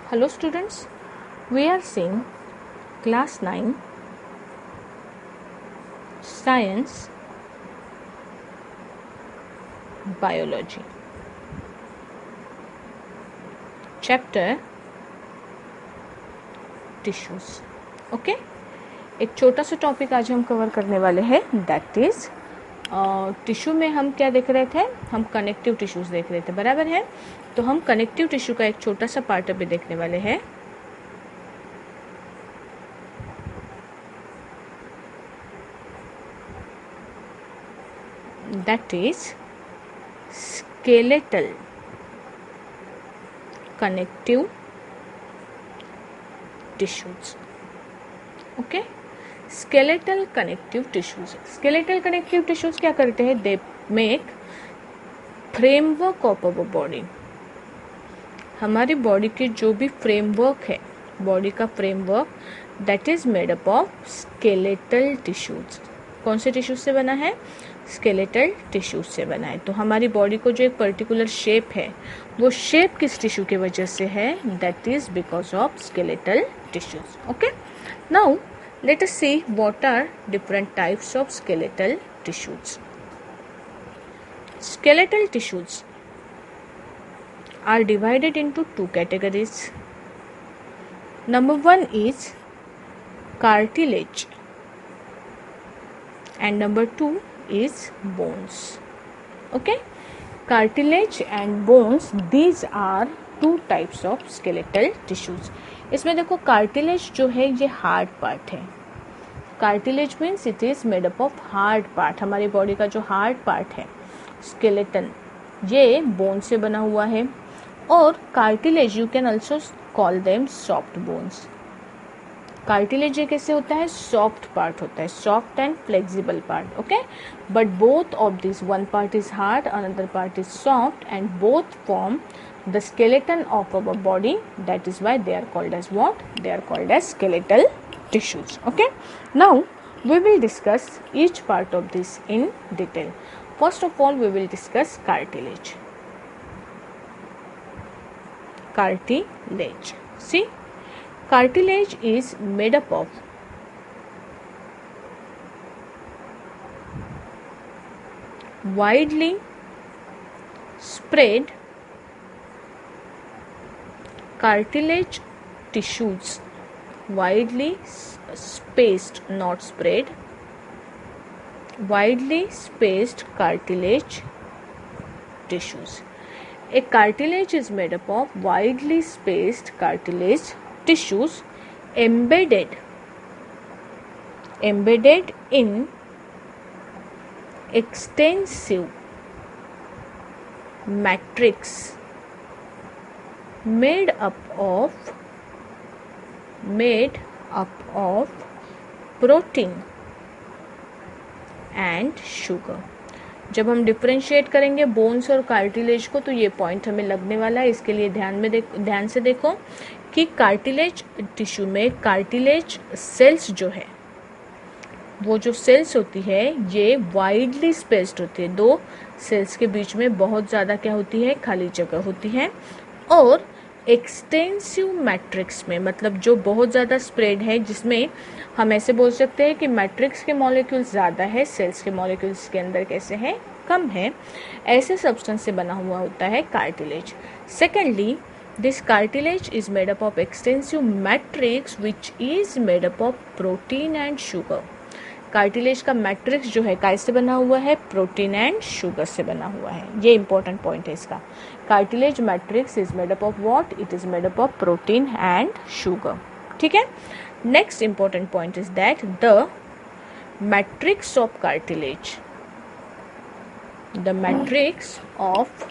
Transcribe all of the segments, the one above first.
Hello students, we are seeing class 9 science biology chapter tissues. Okay एक छोटा सा topic आज हम कवर करने वाले हैं, दैट इज टिश्यू में हम क्या देख रहे थे, हम कनेक्टिव टिश्यूज देख रहे थे, बराबर है। तो हम कनेक्टिव टिश्यू का एक छोटा सा पार्ट अभी देखने वाले हैं। That is skeletal connective tissues. Okay, skeletal connective tissues. Skeletal connective tissues क्या करते हैं? They make framework of our body. हमारी बॉडी के जो भी फ्रेमवर्क है, बॉडी का framework, that is made up of skeletal tissues. कौन से टिश्यूज से बना है? स्केलेटल टिश्यूज से बना है। तो हमारी बॉडी को जो एक पर्टिकुलर शेप है, वो शेप किस टिश्यू की वजह से है? That is because of skeletal tissues. Okay, now let us see what are different types of skeletal tissues. Skeletal tissues are divided into two categories. Number one is cartilage and number two is bones. Okay, cartilage and bones, these are two types of skeletal tissues. इसमें देखो, cartilage जो है ये hard part है। Cartilage means it is made up of hard part. हमारी body का जो hard part है, स्केलेटन, ये बोन से बना हुआ है। और cartilage you can also call them soft bones. Cartilage ये कैसे होता है? सॉफ्ट पार्ट होता है, soft and flexible part. Okay, but both of this, one part is hard, another part is soft, and both form the skeleton of our body. That is why they are called as what? They are called as skeletal tissues. Okay, now we will discuss each part of this in detail. First of all, we will discuss cartilage. Cartilage, see, cartilage is made up of widely spread cartilage tissues, widely spaced, not spread, widely spaced cartilage tissues. A cartilage is made up of widely spaced cartilage tissues embedded in extensive matrix made up of protein and sugar. जब हम differentiate करेंगे bones और cartilage को, तो ये point हमें लगने वाला है। इसके लिए ध्यान से देखो कि कार्टिलेज टिश्यू में कार्टिलेज सेल्स जो है, वो जो सेल्स होती है ये वाइडली स्पेस्ड होती है। दो सेल्स के बीच में बहुत ज़्यादा क्या होती है? खाली जगह होती है। और एक्सटेंसिव मैट्रिक्स में, मतलब जो बहुत ज़्यादा स्प्रेड है, जिसमें हम ऐसे बोल सकते हैं कि मैट्रिक्स के मॉलिक्यूल्स ज़्यादा है, सेल्स के मॉलिक्यूल्स के अंदर कैसे हैं? कम है। ऐसे सब्सटेंस से बना हुआ होता है cartilage. Secondly, this cartilage is made up of extensive matrix which is made up of protein and sugar. Cartilage का मैट्रिक्स जो है कैसे बना हुआ है? प्रोटीन एंड शुगर से बना हुआ है। ये इंपॉर्टेंट पॉइंट है इसका। Cartilage matrix is made up of what? It is made up of protein and sugar. ठीक है। Next important point is that the matrix of cartilage, the matrix of,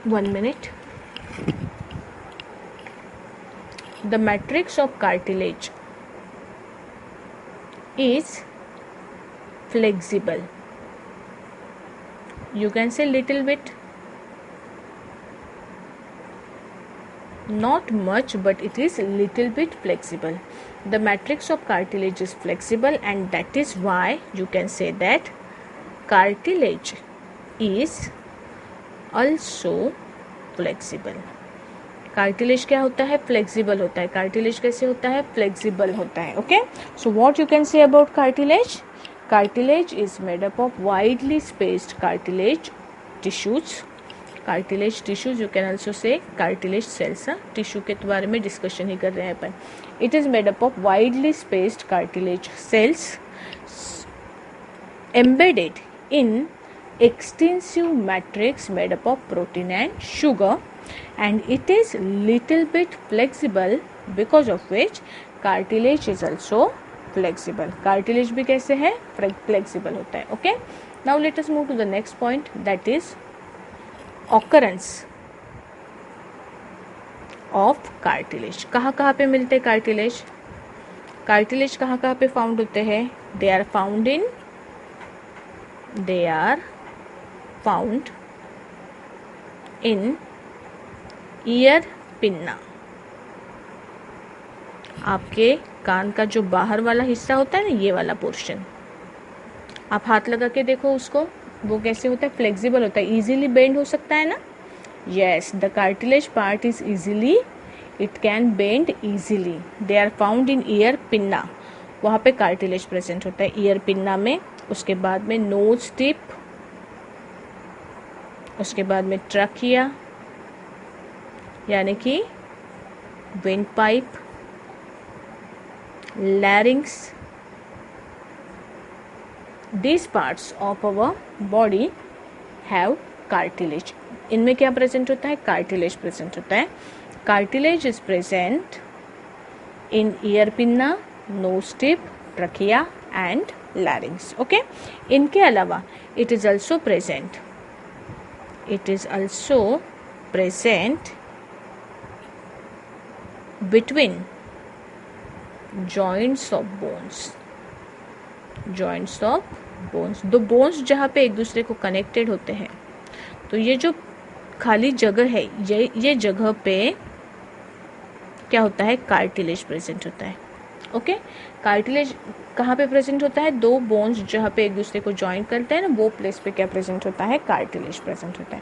1 minute, the matrix of cartilage is flexible. You can say little bit, not much, but it is little bit flexible. The matrix of cartilage is flexible, and that is why you can say that cartilage is also flexible. Cartilage क्या होता है? Flexible होता है। Cartilage कैसे होता है? Flexible होता है। Okay, so what you can say about cartilage? Cartilage is made up of widely spaced cartilage tissues. Cartilage tissues, you can also say cartilage cells. Tissue के बारे में डिस्कशन ही कर रहे हैं अपन। It is made up of widely spaced cartilage cells embedded in extensive matrix made up of protein and sugar, and it is little bit flexible, because of which cartilage is also flexible. cartilage भी कैसे है? flexible होता है. Okay, now let us move to the next point, that is occurrence of cartilage. कहाँ कहाँ पे मिलते हैं cartilage? cartilage कहाँ कहाँ पे फाउंड होते हैं? They are found in ear pinna. आपके कान का जो बाहर वाला हिस्सा होता है ना, ये वाला पोर्शन, आप हाथ लगा के देखो उसको, वो कैसे होता है? फ्लेक्सिबल होता है, इजीली बेंड हो सकता है ना. Yes, the cartilage part is easily, it can bend easily. They are found in ear pinna. वहाँ पे कार्टिलेज प्रेजेंट होता है ईयर पिन्ना में. उसके बाद में नोज टिप, उसके बाद में ट्रकिया यानी कि wind pipe, लैरिंग्स. These parts of our body have cartilage. इनमें क्या प्रेजेंट होता है? कार्टिलेज प्रेजेंट होता है. Cartilage is present in ear pinna, knows tip, trachea and लैरिंग्स. Okay, इनके अलावा it is also present between joints of bones. दो bones जहाँ पे एक दूसरे को कनेक्टेड होते हैं, तो ये जो खाली जगह है, ये जगह पे क्या होता है? कार्टिलेज प्रेजेंट होता है. ओके, कार्टिलेज कहाँ पे प्रेजेंट होता है? दो बोन्स जहाँ पे एक दूसरे को ज्वाइन करते हैं ना, वो प्लेस पे क्या प्रेजेंट होता है? कार्टिलेज प्रेजेंट होता है.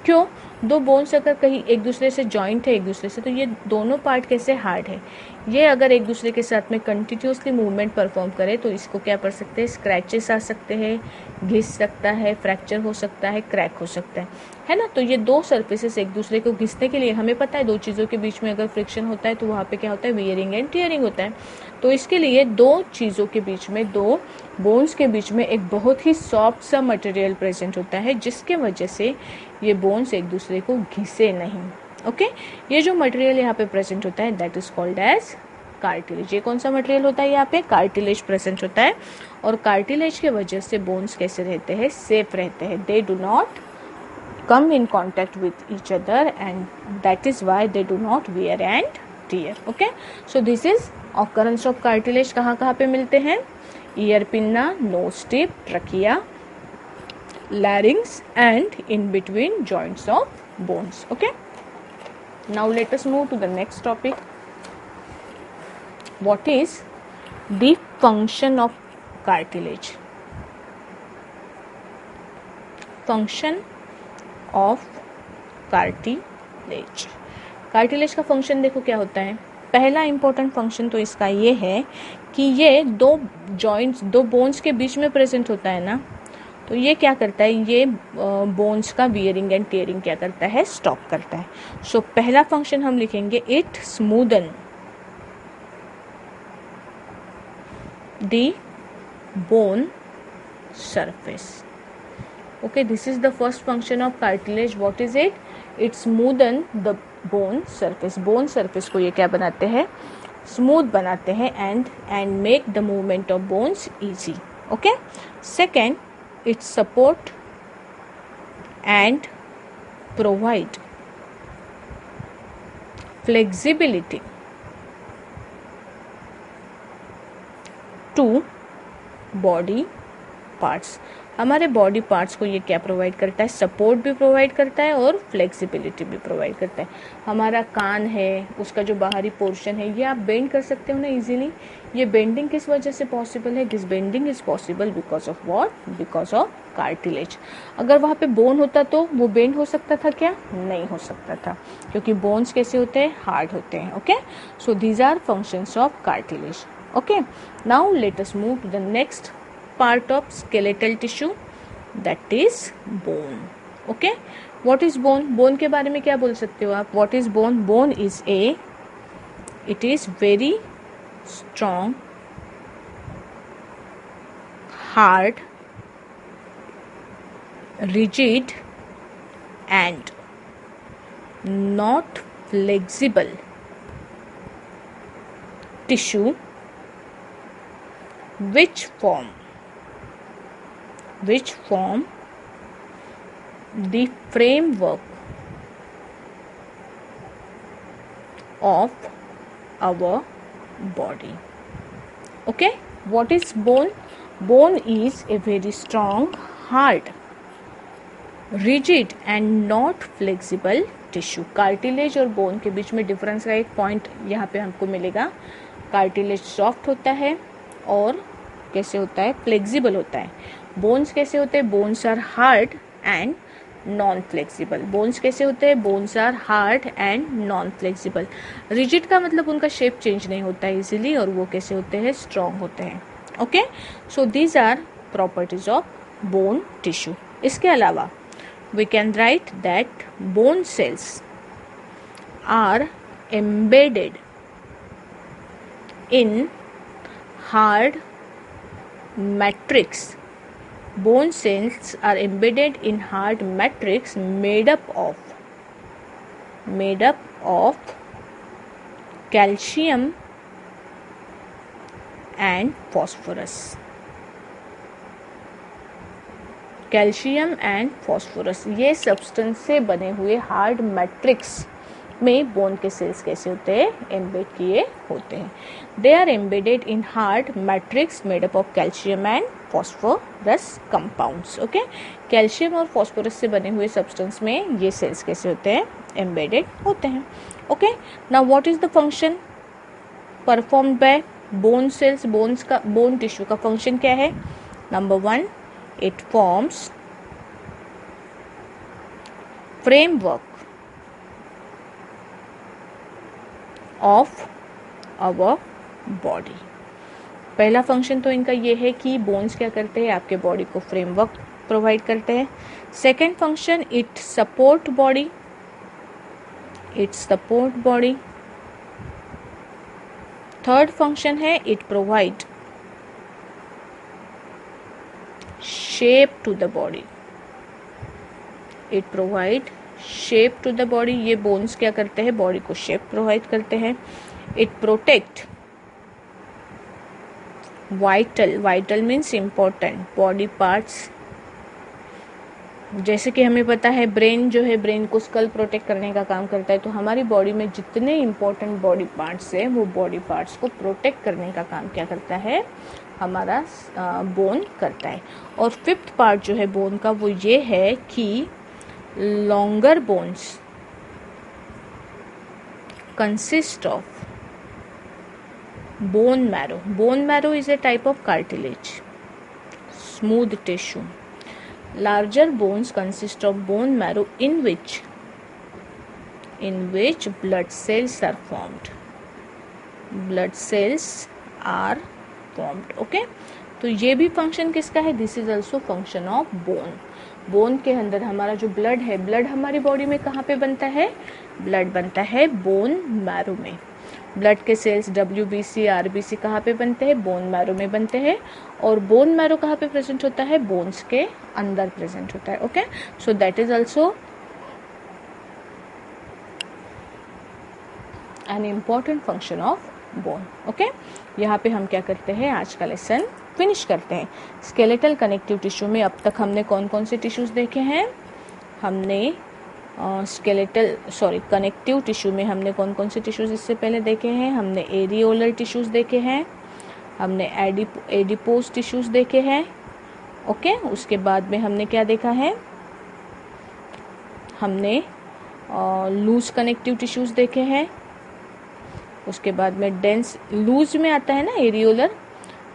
क्यों? दो बोन्स अगर कहीं एक दूसरे से ज्वाइंट है एक दूसरे से, तो ये दोनों पार्ट कैसे हार्ड है. ये अगर एक दूसरे के साथ में कंटिन्यूसली मूवमेंट परफॉर्म करे तो इसको क्या कर सकते हैं? स्क्रैचेस आ सकते हैं, घिस सकता है, फ्रैक्चर हो सकता है, क्रैक हो सकता है ना. तो ये दो सर्फेसेस एक दूसरे को घिसने के लिए, हमें पता है दो चीज़ों के बीच में अगर फ्रिक्शन होता है तो वहाँ पे क्या होता है? वियरिंग एंड टियरिंग होता है. तो इसके लिए दो चीज़ों के बीच में, दो बोन्स के बीच में एक बहुत ही सॉफ्ट सा मटेरियल प्रेजेंट होता है, जिसके वजह से ये बोन्स एक दूसरे को घिसे नहीं. ओके, ये जो मटेरियल यहाँ पे प्रेजेंट होता है that is called as cartilage. ये कौन सा मटेरियल होता है? यहाँ पे कार्टिलेज प्रेजेंट होता है. और कार्टिलेज के वजह से बोन्स कैसे रहते हैं? सेफ रहते हैं. They do not come in contact with each other, and that is why they do not wear and tear. Okay, so this is occurrence of cartilage. कहाँ कहाँ पे मिलते हैं? Ear pinna, knows tip, trachea, larynx and in between joints of bones. Okay, now let us move to the next topic. What is the function of cartilage? Function of cartilage. Cartilage का function देखो क्या होता है. पहला important function तो इसका ये है कि ये दो जॉइंट्स, दो बोन्स के बीच में प्रेजेंट होता है ना, तो ये क्या करता है? ये बोन्स का वियरिंग एंड टियरिंग क्या करता है? स्टॉप करता है. सो पहला फंक्शन हम लिखेंगे, it smoothen the bone surface. Okay, this is the first function of cartilage. What is it? It smoothen the bone surface. Bone surface को ये क्या बनाते हैं? Smooth बनाते हैं and make the movement of bones easy. Okay. Second, it support and provide flexibility to body parts. हमारे body parts को ये क्या प्रोवाइड करता है? सपोर्ट भी प्रोवाइड करता है और फ्लेक्सिबिलिटी भी प्रोवाइड करता है. हमारा कान है, उसका जो बाहरी पोर्शन है, ये आप बेंड कर सकते हो ना इजीली. ये बेंडिंग किस वजह से पॉसिबल है? This bending is possible because of what? Because of cartilage. अगर वहाँ पे बोन होता तो वो बेंड हो सकता था क्या? नहीं हो सकता था, क्योंकि बोन्स कैसे होते हैं? हार्ड होते हैं। Okay, so these are functions of cartilage. Okay, now let us move to the next part of skeletal tissue, that is bone. Okay, what is bone? Bone के बारे में क्या बोल सकते हो आप? What is bone? Bone is it is very strong, hard, rigid and not flexible tissue which form the framework of our body. Okay, what is bone? Bone is a very strong, hard, rigid and not flexible tissue. Cartilage और bone के बीच में difference का एक point यहाँ पे हमको मिलेगा। Cartilage soft होता है और कैसे होता है? फ्लेक्सिबल होता है। बोन्स कैसे होते हैं? Bones are hard and non flexible. Bones कैसे होते हैं? Bones are hard and non flexible. Rigid का मतलब उनका शेप चेंज नहीं होता है इजीली, और वो कैसे होते हैं? स्ट्रॉन्ग होते हैं। Okay, so these are properties of bone tissue. इसके अलावा we can write that bone cells are embedded in hard matrix. Bone cells are embedded in hard matrix made up of calcium and phosphorus. Calcium and phosphorus, ये substance से बने हुए hard matrix में bone के cells कैसे होते हैं? Embed किए होते हैं। They are embedded in hard matrix made up of calcium and phosphorus compounds. Okay, calcium और फॉस्फोरस से बने हुए सब्सटेंस में ये सेल्स कैसे होते हैं? एम्बेडेड होते हैं। Okay, now what is the function performed by bone cells? Bone tissue का फंक्शन क्या है? Number 1, it forms framework of our body. पहला फंक्शन तो इनका ये है कि बोन्स क्या करते हैं? आपके बॉडी को फ्रेमवर्क प्रोवाइड करते हैं। Second function, it support body. Third function है it provide shape to the body. It provide shape to the body. ये bones क्या करते हैं? बॉडी को शेप प्रोवाइड करते हैं। It protect vital means important body parts. जैसे कि हमें पता है ब्रेन जो है, ब्रेन को स्कल प्रोटेक्ट करने का काम करता है, तो हमारी बॉडी में जितने इंपॉर्टेंट बॉडी पार्ट्स हैं वो बॉडी पार्ट्स को प्रोटेक्ट करने का काम क्या करता है? हमारा बोन करता है। और फिफ्थ पार्ट जो है बोन का वो ये है कि longer bones consist of bone marrow. Bone marrow is a type of cartilage, smooth tissue. Larger bones consist of bone marrow in which blood cells are formed. Blood cells are formed. Okay? तो ये भी function किसका है? This is also function of bone. Bone के अंदर हमारा जो blood है, ब्लड हमारी बॉडी में कहाँ पे बनता है? ब्लड बनता है बोन मैरो में. ब्लड के सेल्स WBC, RBC कहाँ पे बनते हैं? बोन मैरो में बनते हैं. और बोन मैरो कहाँ पे प्रेजेंट होता है? बोन्स के अंदर प्रेजेंट होता है. Okay, so that is also an important function of bone. Okay, यहाँ पे हम क्या करते हैं? आज का लेसन फिनिश करते हैं. स्केलेटल कनेक्टिव टिश्यू में अब तक हमने कौन कौन से टिश्यूज देखे हैं? हमने कनेक्टिव टिश्यू में हमने कौन कौन से टिश्यूज इससे पहले देखे हैं? हमने एरियोलर टिश्यूज देखे हैं, हमने एडिपोज टिश्यूज देखे हैं. ओके, उसके बाद में हमने क्या देखा है? हमने लूज कनेक्टिव टिश्यूज देखे हैं. उसके बाद में डेंस लूज में आता है ना एरियोलर,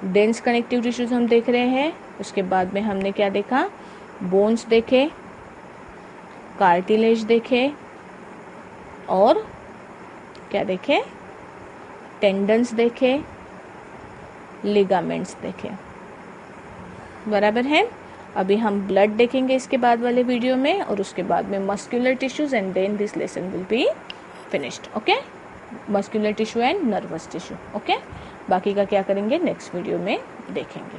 डेंस कनेक्टिव टिश्यूज हम देख रहे हैं। उसके बाद में हमने क्या देखा, बोन्स देखे, कार्टिलेज देखे और क्या देखे, टेंडन्स देखे, लिगामेंट्स देखे। बराबर है। अभी हम ब्लड देखेंगे इसके बाद वाले वीडियो में, और उसके बाद में muscular tissues, and then this lesson will be finished. Okay, muscular tissue and nervous tissue. Okay, बाकी का क्या करेंगे नेक्स्ट वीडियो में देखेंगे।